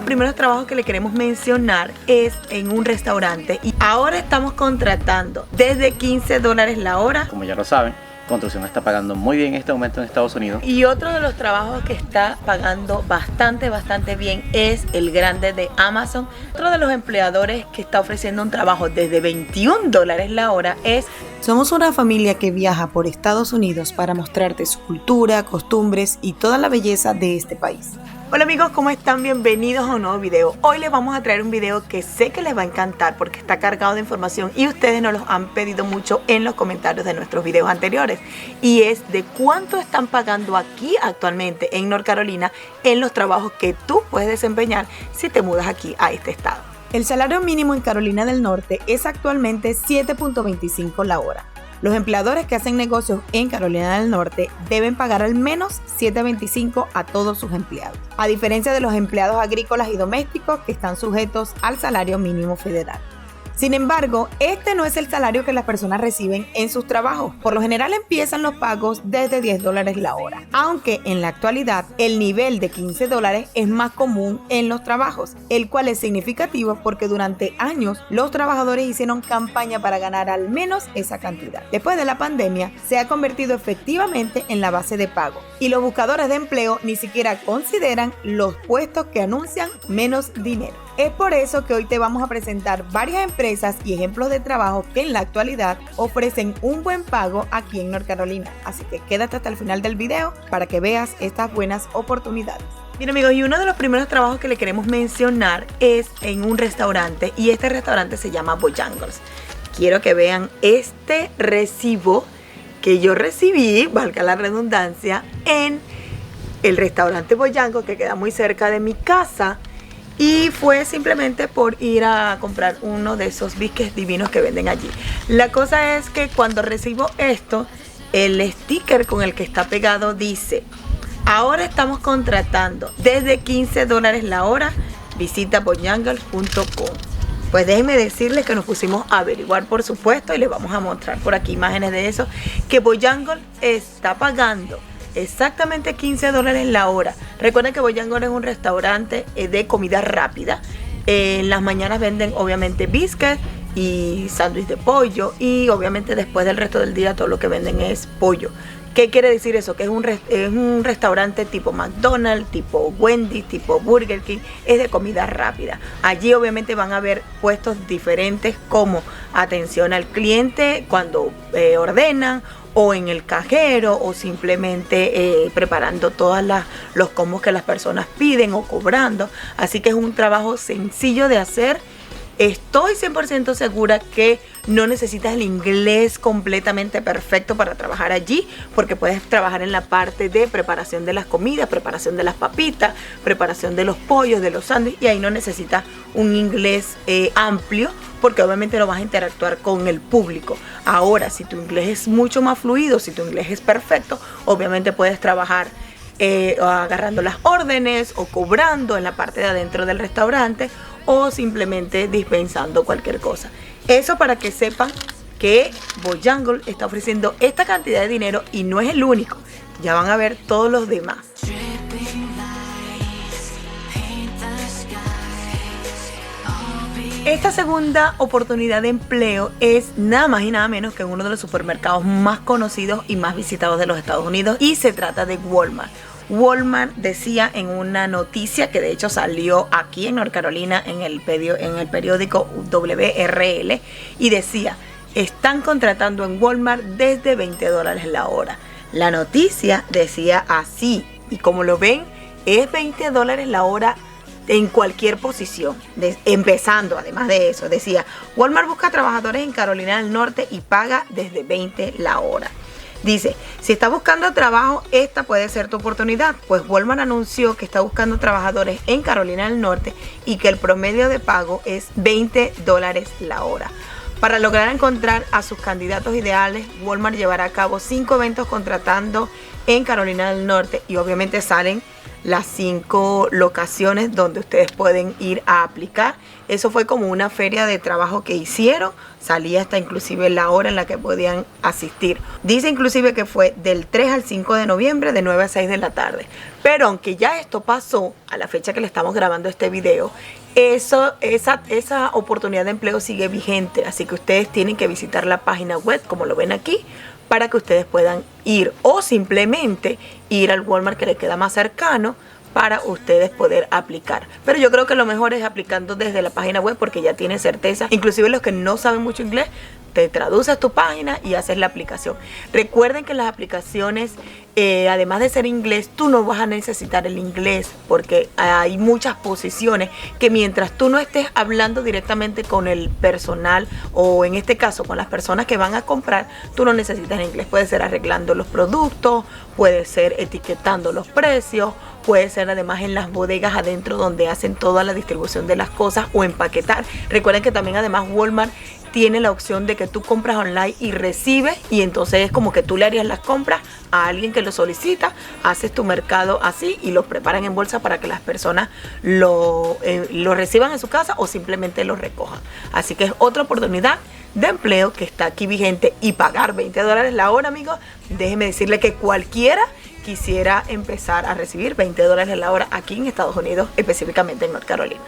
primeros trabajos que le queremos mencionar es en un restaurante y ahora estamos contratando desde $15 la hora. Como ya lo saben, construcción está pagando muy bien en este momento en Estados Unidos. Y otro de los trabajos que está pagando bastante bien es el grande de Amazon. Otro de los empleadores que está ofreciendo un trabajo desde $21 la hora es... Somos una familia que viaja por Estados Unidos para mostrarte su cultura, costumbres y toda la belleza de este país. Hola amigos, ¿cómo están? Bienvenidos a un nuevo video. Hoy les vamos a traer un video que sé que les va a encantar porque está cargado de información y ustedes nos los han pedido mucho en los comentarios de nuestros videos anteriores. Y es de cuánto están pagando aquí actualmente en North Carolina en los trabajos que tú puedes desempeñar si te mudas aquí a este estado. El salario mínimo en Carolina del Norte es actualmente $7.25 la hora. Los empleadores que hacen negocios en Carolina del Norte deben pagar al menos $7.25 a todos sus empleados, a diferencia de los empleados agrícolas y domésticos que están sujetos al salario mínimo federal. Sin embargo, este no es el salario que las personas reciben en sus trabajos. Por lo general empiezan los pagos desde $10 la hora, aunque en la actualidad el nivel de $15 es más común en los trabajos, el cual es significativo porque durante años los trabajadores hicieron campaña para ganar al menos esa cantidad. Después de la pandemia se ha convertido efectivamente en la base de pago y los buscadores de empleo ni siquiera consideran los puestos que anuncian menos dinero. Es por eso que hoy te vamos a presentar varias empresas y ejemplos de trabajo que en la actualidad ofrecen un buen pago aquí en North Carolina. Así que quédate hasta el final del video para que veas estas buenas oportunidades. Bien amigos, y uno de los primeros trabajos que le queremos mencionar es en un restaurante y este restaurante se llama Bojangles. Quiero que vean este recibo que yo recibí, valga la redundancia, en el restaurante Bojangles que queda muy cerca de mi casa. Y fue simplemente por ir a comprar uno de esos biscuits divinos que venden allí. La cosa es que cuando recibo esto, el sticker con el que está pegado dice: ahora estamos contratando desde $15 la hora, visita bojangles.com. Pues déjenme decirles que nos pusimos a averiguar, por supuesto, y les vamos a mostrar por aquí imágenes de eso, que Bojangles está pagando exactamente $15 la hora. Recuerden que Bojangles es un restaurante de comida rápida. En las mañanas venden obviamente biscuits y sándwich de pollo y obviamente después del resto del día todo lo que venden es pollo. ¿Qué quiere decir eso? Que es un restaurante tipo McDonald's, tipo Wendy's, tipo Burger King, es de comida rápida. Allí obviamente van a haber puestos diferentes como atención al cliente cuando ordenan, o en el cajero, o simplemente preparando todos los combos que las personas piden o cobrando. Así que es un trabajo sencillo de hacer. Estoy 100% segura que no necesitas el inglés completamente perfecto para trabajar allí, porque puedes trabajar en la parte de preparación de las comidas, preparación de las papitas, preparación de los pollos, de los sándwiches, y ahí no necesitas un inglés amplio, porque obviamente no vas a interactuar con el público. Ahora, si tu inglés es mucho más fluido, si tu inglés es perfecto, obviamente puedes trabajar agarrando las órdenes o cobrando en la parte de adentro del restaurante o simplemente dispensando cualquier cosa. Eso para que sepan que Bojangles está ofreciendo esta cantidad de dinero y no es el único. Ya van a ver todos los demás. Esta segunda oportunidad de empleo es nada más y nada menos que en uno de los supermercados más conocidos y más visitados de los Estados Unidos, y se trata de Walmart. Walmart decía en una noticia que de hecho salió aquí en North Carolina en el periódico WRL, y decía: están contratando en Walmart desde $20 la hora. La noticia decía así, y como lo ven, es $20 la hora en cualquier posición. Empezando, además de eso, decía: Walmart busca trabajadores en Carolina del Norte y paga desde $20 la hora. Dice: si estás buscando trabajo, esta puede ser tu oportunidad, pues Walmart anunció que está buscando trabajadores en Carolina del Norte y que el promedio de pago es $20 la hora. Para lograr encontrar a sus candidatos ideales, Walmart llevará a cabo 5 eventos contratando en Carolina del Norte, y obviamente salen las 5 locaciones donde ustedes pueden ir a aplicar. Eso fue como una feria de trabajo que hicieron, salía hasta inclusive la hora en la que podían asistir. Dice inclusive que fue del 3 al 5 de noviembre de 9 a 6 de la tarde. Pero aunque ya esto pasó a la fecha que le estamos grabando este video, esa oportunidad de empleo sigue vigente, así que ustedes tienen que visitar la página web como lo ven aquí para que ustedes puedan ir, o simplemente ir al Walmart que les queda más cercano para ustedes poder aplicar. Pero yo creo que lo mejor es aplicando desde la página web porque ya tienen certeza. Inclusive los que no saben mucho inglés, te traduces tu página y haces la aplicación. Recuerden que las aplicaciones, además de ser inglés, tú no vas a necesitar el inglés porque hay muchas posiciones que mientras tú no estés hablando directamente con el personal o en este caso con las personas que van a comprar, tú no necesitas el inglés. Puede ser arreglando los productos, puede ser etiquetando los precios, puede ser además en las bodegas adentro donde hacen toda la distribución de las cosas o empaquetar. Recuerden que también además Walmart tiene la opción de que tú compras online y recibes, y entonces es como que tú le harías las compras a alguien que lo solicita, haces tu mercado así y lo preparan en bolsa para que las personas lo reciban en su casa o simplemente lo recojan. Así que es otra oportunidad de empleo que está aquí vigente, y pagar $20 la hora, amigos, déjeme decirle que cualquiera quisiera empezar a recibir $20 la hora aquí en Estados Unidos, específicamente en North Carolina.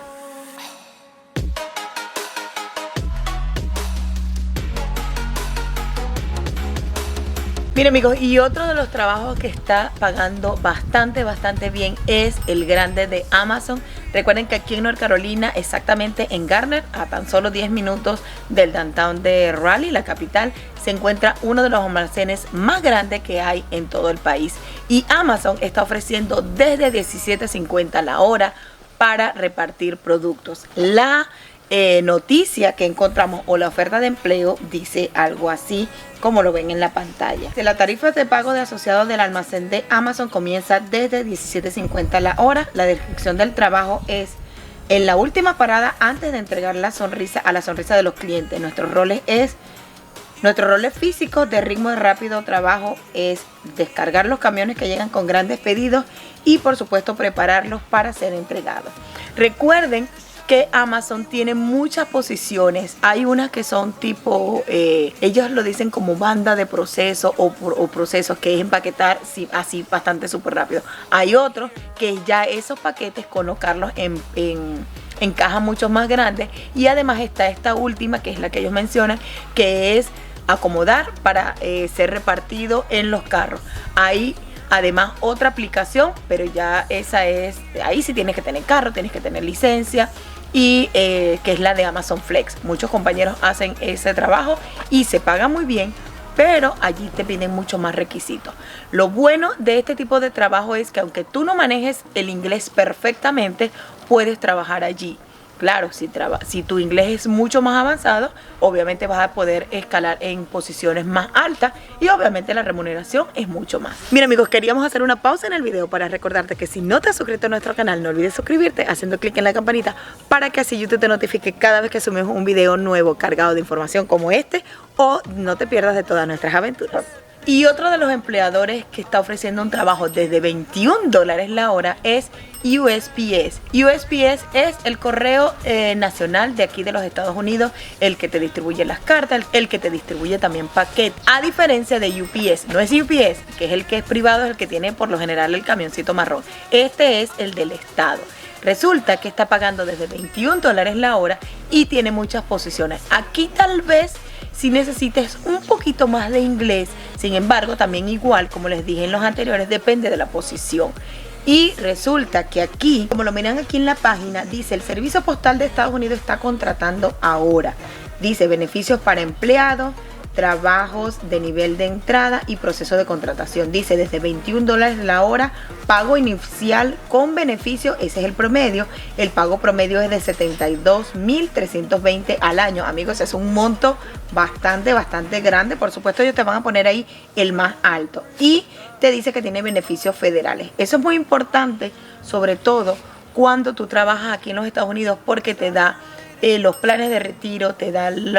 Miren, amigos, y otro de los trabajos que está pagando bastante bien es el grande de Amazon. Recuerden que aquí en North Carolina, exactamente en Garner, a tan solo 10 minutos del downtown de Raleigh, la capital, se encuentra uno de los almacenes más grandes que hay en todo el país. Y Amazon está ofreciendo desde $17.50 la hora para repartir productos. La noticia que encontramos o la oferta de empleo dice algo así como lo ven en la pantalla. La tarifa de pago de asociados del almacén de Amazon comienza desde $17.50 la hora. La descripción del trabajo es: en la última parada antes de entregar la sonrisa a la sonrisa de los clientes. Nuestros roles físicos de ritmo de rápido trabajo es descargar los camiones que llegan con grandes pedidos y por supuesto prepararlos para ser entregados. Recuerden que Amazon tiene muchas posiciones. Hay unas que son tipo, ellos lo dicen como banda de proceso o procesos, que es empaquetar así bastante súper rápido. Hay otros que ya esos paquetes colocarlos en cajas mucho más grandes. Y además está esta última, que es la que ellos mencionan, que es acomodar para ser repartido en los carros. Hay además otra aplicación, pero ya esa es, ahí sí tienes que tener carro, tienes que tener licencia, y que es la de Amazon Flex. Muchos compañeros hacen ese trabajo y se paga muy bien, pero allí te piden mucho más requisitos. Lo bueno de este tipo de trabajo es que aunque tú no manejes el inglés perfectamente, puedes trabajar allí. Claro, si tu inglés es mucho más avanzado, obviamente vas a poder escalar en posiciones más altas y obviamente la remuneración es mucho más. Mira, amigos, queríamos hacer una pausa en el video para recordarte que si no te has suscrito a nuestro canal, no olvides suscribirte haciendo clic en la campanita para que así YouTube te notifique cada vez que subimos un video nuevo cargado de información como este, o no te pierdas de todas nuestras aventuras. Y otro de los empleadores que está ofreciendo un trabajo desde $21 la hora es USPS. USPS es el correo nacional de aquí de los Estados Unidos, el que te distribuye las cartas, el que te distribuye también paquetes. A diferencia de UPS, no es UPS, que es el que es privado, es el que tiene por lo general el camioncito marrón. Este es el del estado. Resulta que está pagando desde $21 la hora y tiene muchas posiciones. Aquí tal vez si necesites un poquito más de inglés, sin embargo también igual como les dije en los anteriores, depende de la posición. Y resulta que aquí, como lo miran aquí en la página, dice: el Servicio Postal de Estados Unidos está contratando ahora. Dice: beneficios para empleados, trabajos de nivel de entrada y proceso de contratación. Dice desde $21 la hora, pago inicial con beneficio, ese es el promedio. El pago promedio es de $72,320 al año. Amigos, es un monto bastante grande. Por supuesto, ellos te van a poner ahí el más alto. Y te dice que tiene beneficios federales. Eso es muy importante, sobre todo cuando tú trabajas aquí en los Estados Unidos, porque te da los planes de retiro, te dan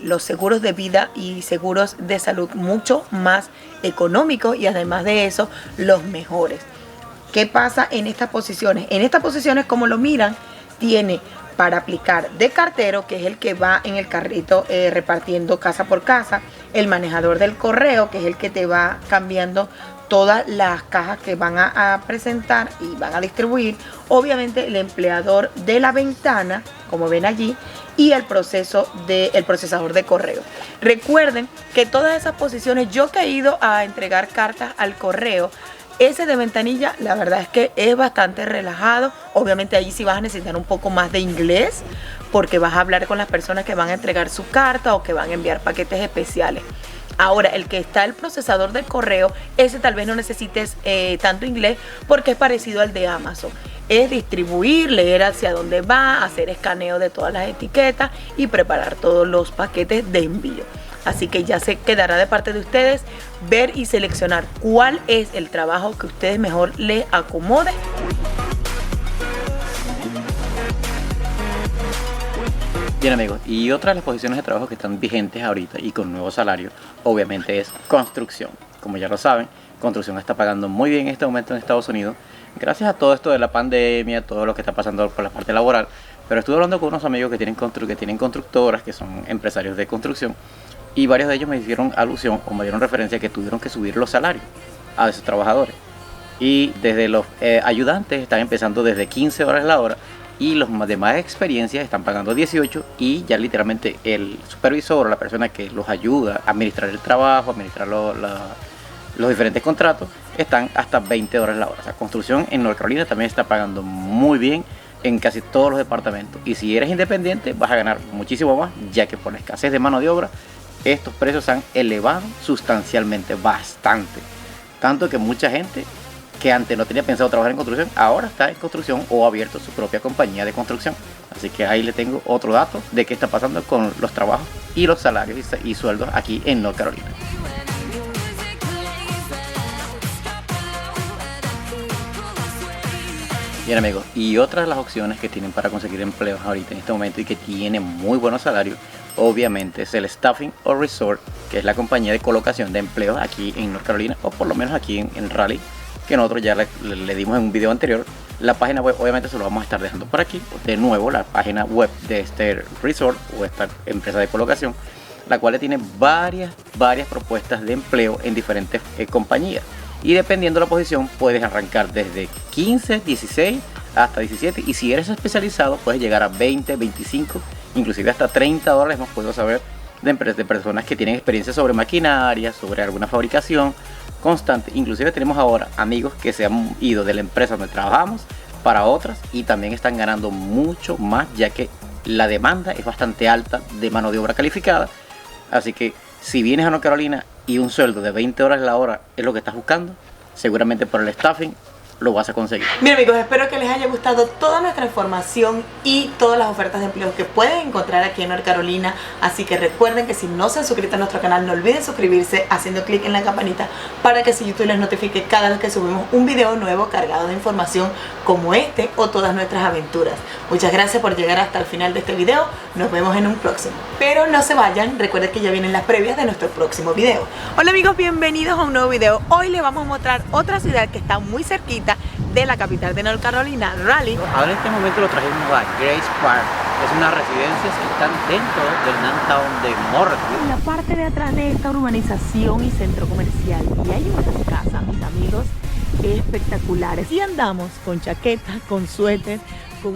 los seguros de vida y seguros de salud mucho más económicos, y además de eso los mejores. ¿Qué pasa en estas posiciones? En estas posiciones, como lo miran, tiene para aplicar de cartero, que es el que va en el carrito repartiendo casa por casa, el manejador del correo, que es el que te va cambiando todas las cajas que van a presentar y van a distribuir, obviamente el empleador de la ventana, como ven allí, y el procesador de correo. Recuerden que todas esas posiciones, yo que he ido a entregar cartas al correo, ese de ventanilla, la verdad es que es bastante relajado. Obviamente allí sí vas a necesitar un poco más de inglés, porque vas a hablar con las personas que van a entregar su carta o que van a enviar paquetes especiales. Ahora, el que está el procesador del correo, ese tal vez no necesites tanto inglés, porque es parecido al de Amazon. Es distribuir, leer hacia dónde va, hacer escaneo de todas las etiquetas y preparar todos los paquetes de envío. Así que ya se quedará de parte de ustedes ver y seleccionar cuál es el trabajo que a ustedes mejor les acomode. Bien amigos, y otra de las posiciones de trabajo que están vigentes ahorita y con nuevo salario, obviamente es construcción. Como ya lo saben, construcción está pagando muy bien en este momento en Estados Unidos, gracias a todo esto de la pandemia, todo lo que está pasando por la parte laboral. Pero estuve hablando con unos amigos que tienen constructoras, que son empresarios de construcción, y varios de ellos me hicieron alusión o me dieron referencia que tuvieron que subir los salarios a esos trabajadores. Y desde los ayudantes están empezando desde 15 dólares la hora, y los de más experiencia están pagando 18, y ya literalmente el supervisor o la persona que los ayuda a administrar el trabajo, a administrar los diferentes contratos, están hasta 20 dólares la hora. O sea, construcción en North Carolina también está pagando muy bien en casi todos los departamentos, y si eres independiente vas a ganar muchísimo más, ya que por la escasez de mano de obra estos precios se han elevado sustancialmente, bastante, tanto que mucha gente que antes no tenía pensado trabajar en construcción, ahora está en construcción o ha abierto su propia compañía de construcción. Así que ahí le tengo otro dato de qué está pasando con los trabajos y los salarios y sueldos aquí en North Carolina. Bien amigos, y otra de las opciones que tienen para conseguir empleos ahorita en este momento y que tienen muy buenos salarios, obviamente es el Staffing or Resort, que es la compañía de colocación de empleos aquí en North Carolina, o por lo menos aquí en Raleigh, que nosotros ya le dimos en un video anterior. La página web obviamente se lo vamos a estar dejando por aquí, de nuevo la página web de este resort o esta empresa de colocación, la cual tiene varias propuestas de empleo en diferentes compañías. Y dependiendo de la posición puedes arrancar desde 15, 16 hasta 17, y si eres especializado puedes llegar a 20, 25, inclusive hasta 30 dólares. Hemos podido saber de personas que tienen experiencia sobre maquinaria, sobre alguna fabricación constante. Inclusive tenemos ahora amigos que se han ido de la empresa donde trabajamos para otras y también están ganando mucho más, ya que la demanda es bastante alta de mano de obra calificada. Así que si vienes a North Carolina y un sueldo de 20 dólares la hora es lo que estás buscando, seguramente por el staffing lo vas a conseguir. Bien amigos, espero que les haya gustado toda nuestra información y todas las ofertas de empleo que pueden encontrar aquí en North Carolina. Así que recuerden que si no se han suscrito a nuestro canal, no olviden suscribirse haciendo clic en la campanita para que así YouTube les notifique cada vez que subimos un video nuevo cargado de información como este o todas nuestras aventuras. Muchas gracias por llegar hasta el final de este video. Nos vemos en un próximo. Pero no se vayan, recuerden que ya vienen las previas de nuestro próximo video. Hola amigos, bienvenidos a un nuevo video. Hoy les vamos a mostrar otra ciudad que está muy cerquita de la capital de North Carolina, Raleigh. Ahora en este momento lo trajimos a Grace Park. Es una residencia que están dentro del downtown de Morrisville. En la parte de atrás de esta urbanización y centro comercial, y hay unas casas, mis amigos, espectaculares. Y andamos con chaqueta, con suéter, con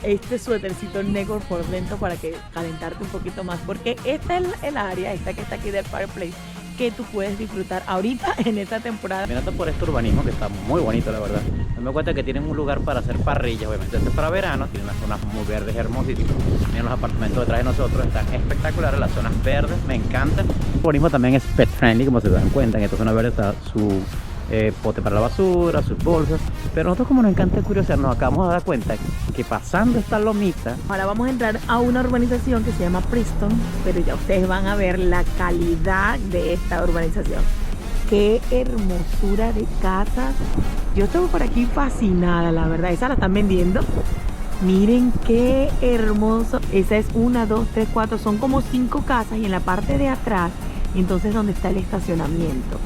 este suétercito negro por dentro para que calentarte un poquito más, porque esta es el área, esta que está aquí del Fireplace, que tú puedes disfrutar ahorita en esta temporada. Mirando por este urbanismo que está muy bonito, la verdad. Me doy cuenta que tienen un lugar para hacer parrillas, obviamente este es para verano, tiene unas zonas muy verdes hermosísimas. Miren los apartamentos detrás de nosotros, están espectaculares, las zonas verdes, me encantan. El urbanismo también es pet friendly, como se dan cuenta, en esta zona verde está su pote para la basura, sus bolsas. Pero nosotros, como nos encanta curiosear, nos acabamos de dar cuenta que pasando esta lomita, ahora vamos a entrar a una urbanización que se llama Preston, pero ya ustedes van a ver la calidad de esta urbanización. Qué hermosura de casas. Yo estoy por aquí fascinada, la verdad. Esa la están vendiendo. Miren qué hermoso. Esa es 1, 2, 3, 4. Son como 5 casas, y en la parte de atrás, entonces donde está el estacionamiento.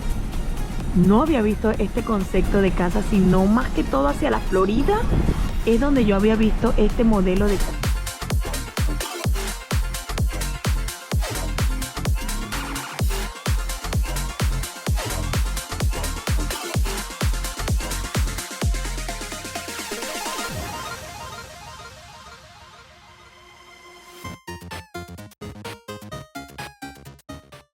no había visto este concepto de casa, sino más que todo hacia la Florida, es donde yo había visto este modelo de casa.